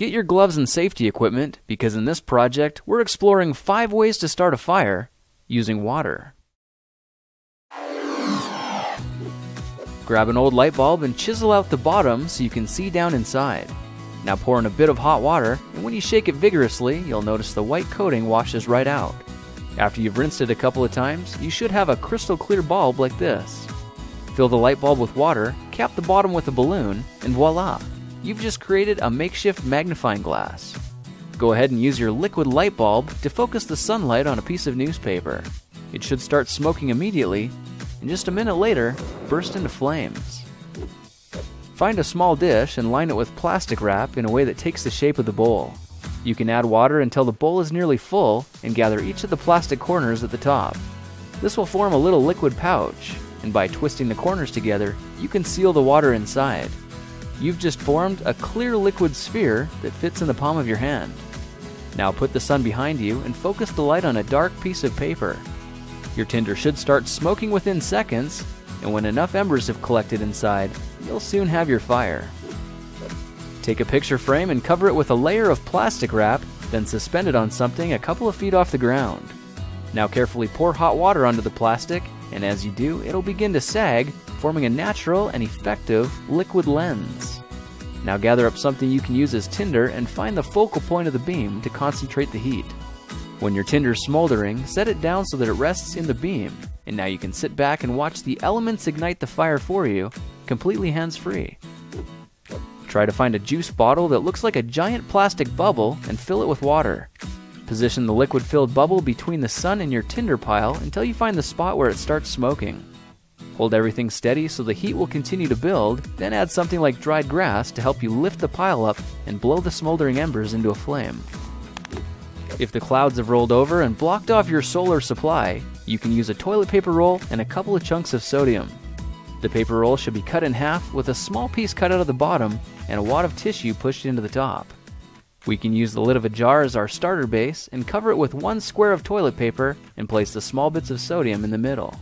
Get your gloves and safety equipment because in this project, we're exploring 5 ways to start a fire using water. Grab an old light bulb and chisel out the bottom so you can see down inside. Now pour in a bit of hot water, and when you shake it vigorously, you'll notice the white coating washes right out. After you've rinsed it a couple of times, you should have a crystal clear bulb like this. Fill the light bulb with water, cap the bottom with a balloon, and voila! You've just created a makeshift magnifying glass. Go ahead and use your liquid light bulb to focus the sunlight on a piece of newspaper. It should start smoking immediately, and just a minute later, burst into flames. Find a small dish and line it with plastic wrap in a way that takes the shape of the bowl. You can add water until the bowl is nearly full and gather each of the plastic corners at the top. This will form a little liquid pouch, and by twisting the corners together, you can seal the water inside. You've just formed a clear liquid sphere that fits in the palm of your hand. Now put the sun behind you and focus the light on a dark piece of paper. Your tinder should start smoking within seconds, and when enough embers have collected inside, you'll soon have your fire. Take a picture frame and cover it with a layer of plastic wrap, then suspend it on something a couple of feet off the ground. Now carefully pour hot water onto the plastic, and as you do, it'll begin to sag, forming a natural and effective liquid lens. Now gather up something you can use as tinder and find the focal point of the beam to concentrate the heat. When your tinder's smoldering, set it down so that it rests in the beam, and now you can sit back and watch the elements ignite the fire for you, completely hands-free. Try to find a juice bottle that looks like a giant plastic bubble and fill it with water. Position the liquid-filled bubble between the sun and your tinder pile until you find the spot where it starts smoking. Hold everything steady so the heat will continue to build, then add something like dried grass to help you lift the pile up and blow the smoldering embers into a flame. If the clouds have rolled over and blocked off your solar supply, you can use a toilet paper roll and a couple of chunks of sodium. The paper roll should be cut in half with a small piece cut out of the bottom and a wad of tissue pushed into the top. We can use the lid of a jar as our starter base and cover it with 1 square of toilet paper and place the small bits of sodium in the middle.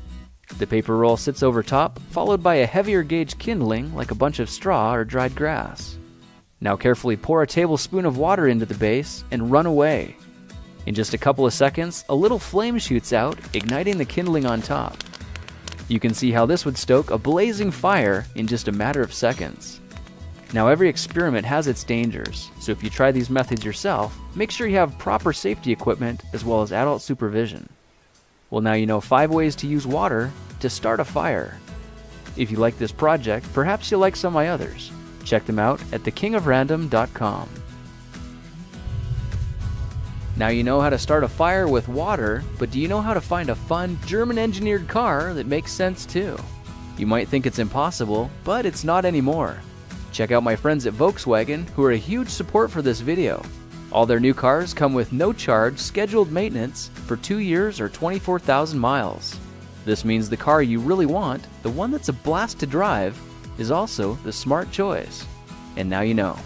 The paper roll sits over top, followed by a heavier gauge kindling like a bunch of straw or dried grass. Now carefully pour a tablespoon of water into the base and run away. In just a couple of seconds, a little flame shoots out, igniting the kindling on top. You can see how this would stoke a blazing fire in just a matter of seconds. Now every experiment has its dangers, so if you try these methods yourself, make sure you have proper safety equipment as well as adult supervision. Well, now you know 5 ways to use water to start a fire. If you like this project, perhaps you'll like some of my others. Check them out at thekingofrandom.com. Now you know how to start a fire with water, but do you know how to find a fun, German-engineered car that makes sense too? You might think it's impossible, but it's not anymore. Check out my friends at Volkswagen, who are a huge support for this video. All their new cars come with no-charge, scheduled maintenance for 2 years or 24,000 miles. This means the car you really want, the one that's a blast to drive, is also the smart choice. And now you know.